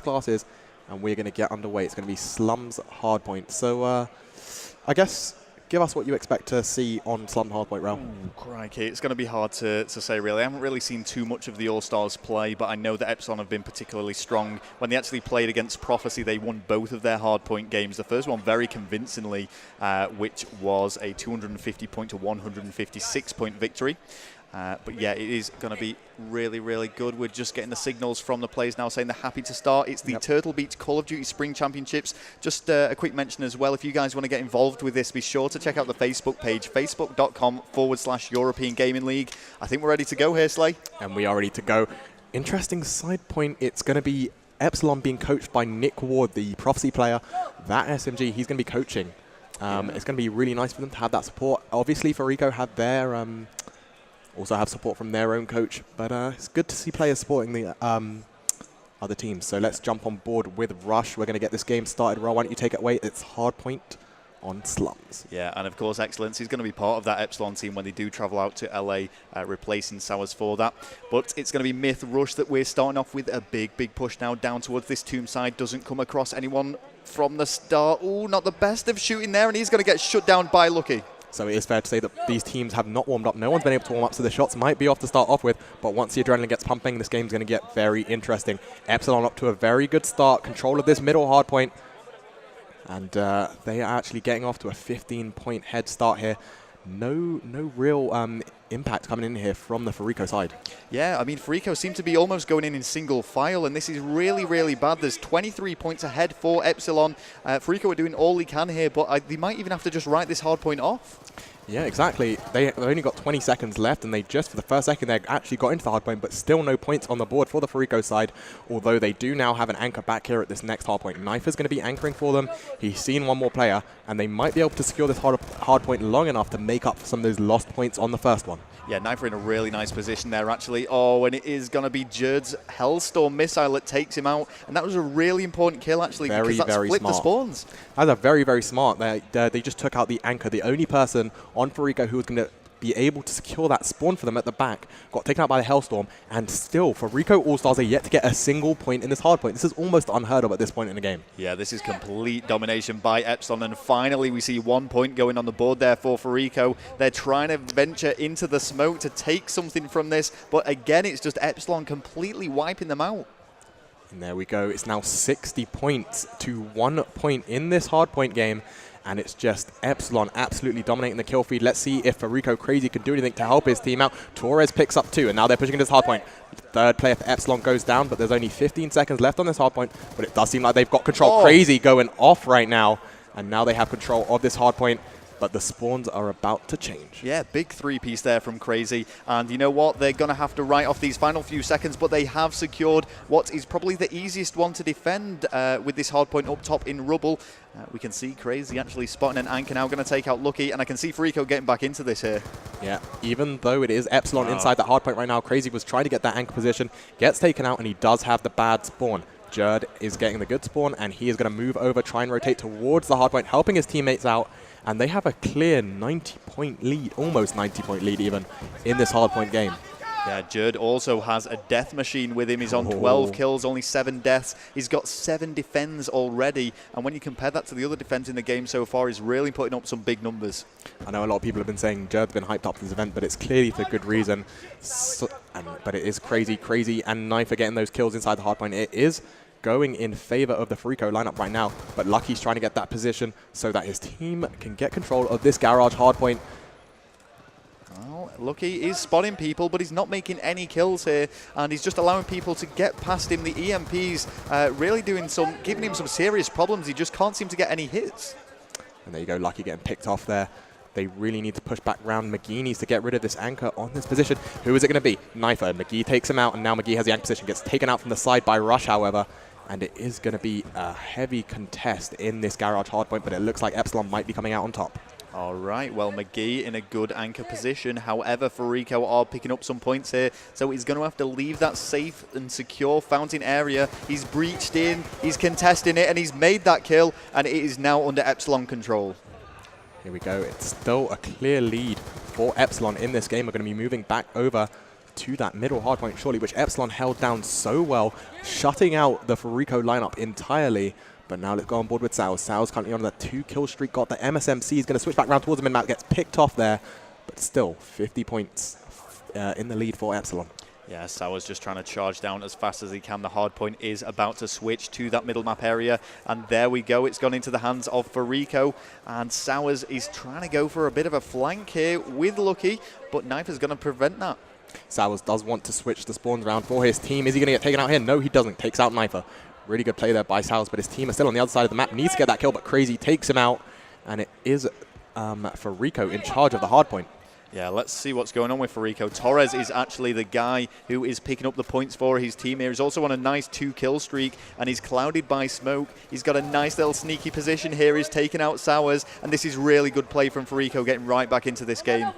classes, and we're going to get underway. It's going to be Slum's Hardpoint. So I guess give us what you expect to see on Slum Hardpoint, Rel. Crikey, it's going to be hard to say, really. I haven't really seen too much of the All-Stars play, but I know that Epsilon have been particularly strong. When they actually played against Prophecy, they won both of their hardpoint games. The first one very convincingly, which was a 250-point to 156-point victory. But yeah, it is going to be really, really good. We're just getting the signals from the players now saying they're happy to start. It's the Turtle Beach Call of Duty Spring Championships. Just a quick mention as well, if you guys want to get involved with this, be sure to check out the Facebook page, facebook.com/European Gaming League. I think we're ready to go here, Slay. And we are ready to go. Interesting side point, it's going to be Epsilon being coached by Nick Ward, the Prophecy player. That SMG, he's going to be coaching. It's going to be really nice for them to have that support. Obviously, Fariko had their... also have support from their own coach, but it's good to see players supporting the other teams. So let's jump on board with Rush. We're going to get this game started. Ro, why don't you take it away? It's Hardpoint on Slums. Yeah, and of course Excellence is going to be part of that Epsilon team when they do travel out to LA, replacing Sowers for that. But it's going to be Myth Rush that we're starting off with. A big push now down towards this tomb side. Doesn't come across anyone from the start. Ooh, not the best of shooting there, and he's going to get shut down by Lucky. So it is fair to say that these teams have not warmed up. No one's been able to warm up, so the shots might be off to start off with. But once the adrenaline gets pumping, this game's going to get very interesting. Epsilon up to a very good start. Control of this middle hard point. And they are actually getting off to a 15-point head start here. No real impact coming in here from the Fariko side. Yeah, I mean, Fariko seem to be almost going in single file, and this is really, really bad. There's 23 points ahead for Epsilon. Fariko are doing all they can here, but they might even have to just write this hard point off. Yeah, exactly. They've only got 20 seconds left, and they just, for the first second, they actually got into the hard point, but still no points on the board for the Fariko side, although they do now have an anchor back here at this next hard point. Knife is going to be anchoring for them. He's seen one more player, and they might be able to secure this hard point long enough to make up for some of those lost points on the first one. Yeah, Knife are in a really nice position there, actually. Oh, and it is going to be Jerd's Hellstorm missile that takes him out, and that was a really important kill, actually, because that's flipped the spawns. That's a very smart. They just took out the anchor. The only person on Fariko who was going to be able to secure that spawn for them at the back got taken out by the Hellstorm, and still Fariko All-Stars are yet to get a single point in this hard point. This is almost unheard of at this point in the game. Yeah, this is complete domination by Epsilon, and finally we see 1 point going on the board there for Fariko. They're trying to venture into the smoke to take something from this, but again it's just Epsilon completely wiping them out. And there we go. It's now 60 points to 1 point in this hardpoint game. And it's just Epsilon absolutely dominating the kill feed. Let's see if Fariko Crazy can do anything to help his team out. Torres picks up 2, and now they're pushing into this hardpoint. Third player for Epsilon goes down, but there's only 15 seconds left on this hardpoint. But it does seem like they've got control. Crazy going off right now. And now they have control of this hardpoint. But the spawns are about to change. Yeah, big three-piece there from Crazy. And you know what? They're going to have to write off these final few seconds, but they have secured what is probably the easiest one to defend with this hardpoint up top in rubble. We can see Crazy actually spotting an anchor now, going to take out Lucky, and I can see Fariko getting back into this here. Yeah, even though it is Epsilon inside that hardpoint right now, Crazy was trying to get that anchor position, gets taken out, and he does have the bad spawn. Jerd is getting the good spawn, and he is going to move over, try and rotate towards the hardpoint, helping his teammates out. And they have a clear 90-point lead, almost 90-point lead even, in this hardpoint game. Yeah, Jerd also has a death machine with him. He's on 12 kills, only 7 deaths. He's got 7 defends already. And when you compare that to the other defends in the game so far, he's really putting up some big numbers. I know a lot of people have been saying Jerd's been hyped up for this event, but it's clearly for good reason. But it is Crazy and Knife are getting those kills inside the hardpoint. It is going in favor of the Fariko lineup right now, but Lucky's trying to get that position so that his team can get control of this garage hardpoint. Well, Lucky is spotting people, but he's not making any kills here, and he's just allowing people to get past him. The EMPs really giving him some serious problems. He just can't seem to get any hits. And there you go, Lucky getting picked off there. They really need to push back round. McGee needs to get rid of this anchor on this position. Who is it going to be? Knifer. McGee takes him out, and now McGee has the anchor position. Gets taken out from the side by Rush, however. And it is going to be a heavy contest in this garage hardpoint, but it looks like Epsilon might be coming out on top. All right, well, McGee in a good anchor position. However, Fariko are picking up some points here, so he's going to have to leave that safe and secure fountain area. He's breached in, he's contesting it, and he's made that kill, and it is now under Epsilon control. Here we go. It's still a clear lead for Epsilon in this game. We're going to be moving back over to that middle hardpoint surely, which Epsilon held down so well, shutting out the Fariko lineup entirely. But now let's go on board with Sao. Sao's currently on that 2-kill streak. Got the MSMC. He's going to switch back around towards the mid-map. Gets picked off there. But still, 50 points in the lead for Epsilon. Yeah, Sauer's just trying to charge down as fast as he can. The hardpoint is about to switch to that middle map area. And there we go. It's gone into the hands of Fariko. And Sauers is trying to go for a bit of a flank here with Lucky. But Knife is going to prevent that. Sauers does want to switch the spawns around for his team. Is he going to get taken out here? No, he doesn't. Takes out Knifer. Really good play there by Sauers, but his team is still on the other side of the map. Needs to get that kill, but Crazy takes him out. And it is Fariko in charge of the hardpoint. Yeah, let's see what's going on with Fariko. Torres is actually the guy who is picking up the points for his team here. He's also on a nice 2-kill streak, and he's clouded by smoke. He's got a nice little sneaky position here. He's taken out Sauers, and this is really good play from Fariko, getting right back into this game.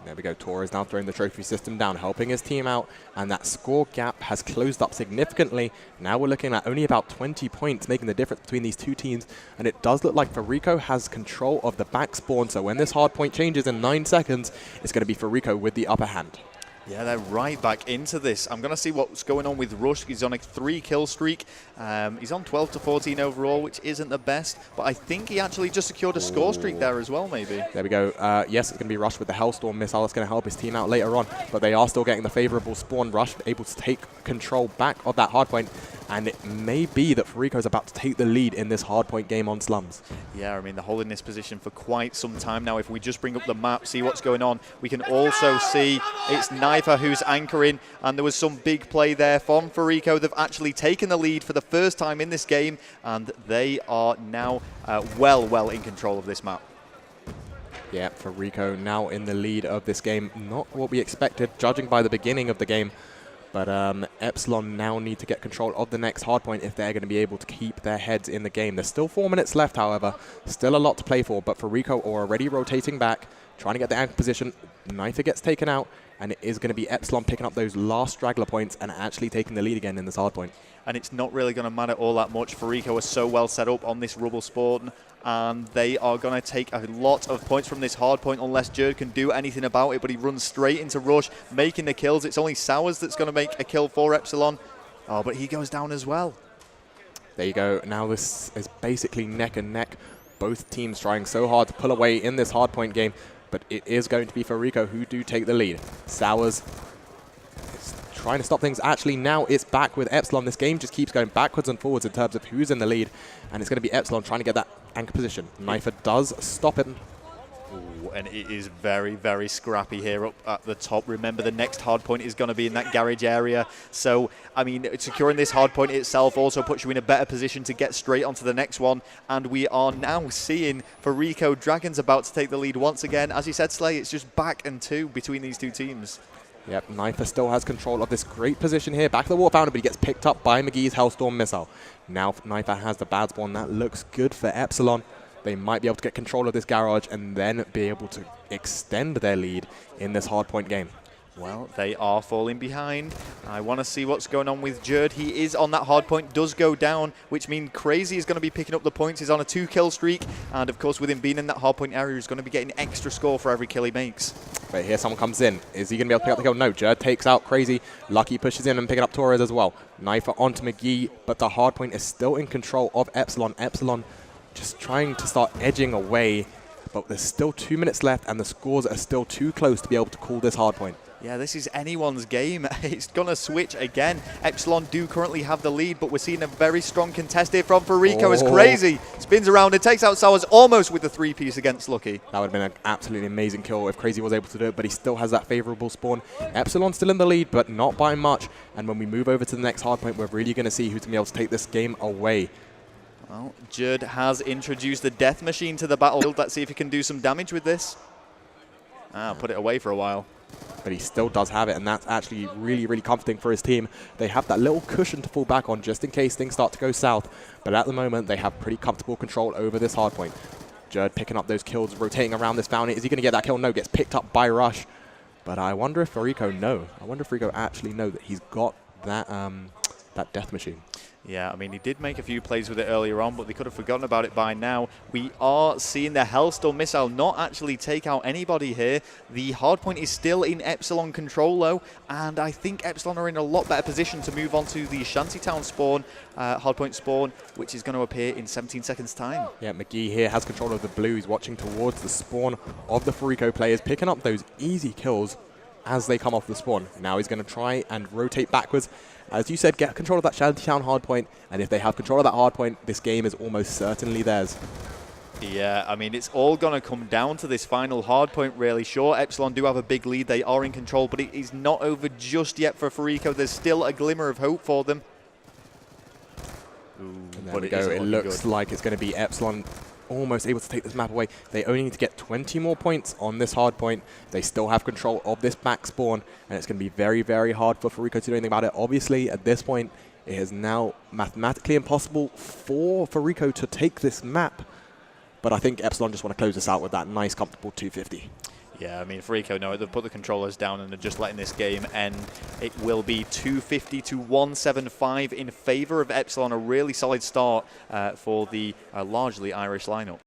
There we go. Torres now throwing the trophy system down, helping his team out, and that score gap has closed up significantly. Now we're looking at only about 20 points making the difference between these two teams, and it does look like Fariko has control of the back spawn, so when this hard point changes in 9 seconds, it's going to be Fariko with the upper hand. Yeah, they're right back into this. I'm going to see what's going on with Rush. He's on a 3-kill streak. He's on 12 to 14 overall, which isn't the best. But I think he actually just secured a score streak there as well, maybe. There we go. Yes, it's going to be Rush with the Hellstorm missile. That's going to help his team out later on. But they are still getting the favorable spawn. Rush able to take control back of that hardpoint. And it may be that Fariko is about to take the lead in this hardpoint game on Slums. Yeah, I mean, they're holding this position for quite some time now. If we just bring up the map, see what's going on, we can also see it's Knifer who's anchoring, and there was some big play there from Fariko. They've actually taken the lead for the first time in this game, and they are now well in control of this map. Yeah, Fariko now in the lead of this game. Not what we expected, judging by the beginning of the game. But Epsilon now need to get control of the next hardpoint if they're going to be able to keep their heads in the game. There's still 4 minutes left, however. Still a lot to play for, but Fariko are already rotating back, trying to get the anchor position. Knifer gets taken out, and it is going to be Epsilon picking up those last straggler points and actually taking the lead again in this hardpoint. And it's not really going to matter all that much. Fariko are so well set up on this rubble spawn, and they are going to take a lot of points from this hard point unless Jerd can do anything about it, but he runs straight into Rush, making the kills. It's only Sauers that's going to make a kill for Epsilon. Oh, but he goes down as well. There you go. Now this is basically neck and neck. Both teams trying so hard to pull away in this hard point game, but it is going to be Fariko who do take the lead. Sauers trying to stop things. Actually, now it's back with Epsilon. This game just keeps going backwards and forwards in terms of who's in the lead, and it's going to be Epsilon trying to get that anchor position. Knifer does stop it. Ooh, and it is very scrappy here up at the top. Remember, the next hard point is going to be in that garage area. So, I mean, securing this hard point itself also puts you in a better position to get straight onto the next one. And we are now seeing Fariko Dragons about to take the lead once again. As you said, Slay, it's just back and 2 between these two teams. Yep, Knifer still has control of this great position here. Back to the War Founder, but he gets picked up by McGee's Hellstorm missile. Now Knifer has the bad spawn. That looks good for Epsilon. They might be able to get control of this garage and then be able to extend their lead in this hardpoint game. Well, they are falling behind. I want to see what's going on with Jerd. He is on that hard point, does go down, which means Crazy is going to be picking up the points. He's on a 2-kill streak, and of course, with him being in that hard point area, he's going to be getting extra score for every kill he makes. But here someone comes in. Is he going to be able to pick up the kill? No, Jerd takes out Crazy. Lucky pushes in and picking up Torres as well. Knifer onto McGee, but the hard point is still in control of Epsilon. Epsilon just trying to start edging away, but there's still 2 minutes left, and the scores are still too close to be able to call this hard point. Yeah, this is anyone's game. It's going to switch again. Epsilon do currently have the lead, but we're seeing a very strong contest here from Fariko as Crazy spins around and takes out Sauers almost with the 3-piece against Lucky. That would have been an absolutely amazing kill if Crazy was able to do it, but he still has that favorable spawn. Epsilon still in the lead, but not by much. And when we move over to the next hardpoint, we're really going to see who's going to be able to take this game away. Well, Jerd has introduced the Death Machine to the battlefield. Let's see if he can do some damage with this. Put it away for a while. But he still does have it, and that's actually really comforting for his team. They have that little cushion to fall back on just in case things start to go south. But at the moment, they have pretty comfortable control over this hardpoint. Jerd picking up those kills, rotating around this fountain. Is he going to get that kill? No, gets picked up by Rush. But I wonder if Fariko know. I wonder if Fariko actually know that he's got that that death machine. Yeah, I mean, he did make a few plays with it earlier on, but they could have forgotten about it by now. We are seeing the Hellstorm missile not actually take out anybody here. The hardpoint is still in Epsilon control, though, and I think Epsilon are in a lot better position to move on to the Shantytown spawn, hardpoint spawn, which is going to appear in 17 seconds' time. Yeah, McGee here has control of the blue. He's watching towards the spawn of the Fariko players, picking up those easy kills as they come off the spawn. Now he's going to try and rotate backwards. As you said, get control of that Shantytown hardpoint, and if they have control of that hardpoint, this game is almost certainly theirs. Yeah, I mean, it's all going to come down to this final hardpoint, really. Sure, Epsilon do have a big lead. They are in control, but it is not over just yet for Fariko. There's still a glimmer of hope for them. And there we go. It looks like it's going to be Epsilon almost able to take this map away. They only need to get 20 more points on this hard point. They still have control of this back spawn, and it's going to be very, very hard for Fariko to do anything about it. Obviously, at this point, it is now mathematically impossible for Fariko to take this map, but I think Epsilon just want to close this out with that nice, comfortable 250. Yeah, I mean, Fariko, no, they've put the controllers down and are just letting this game end. It will be 250 to 175 in favor of Epsilon. A really solid start for the largely Irish lineup.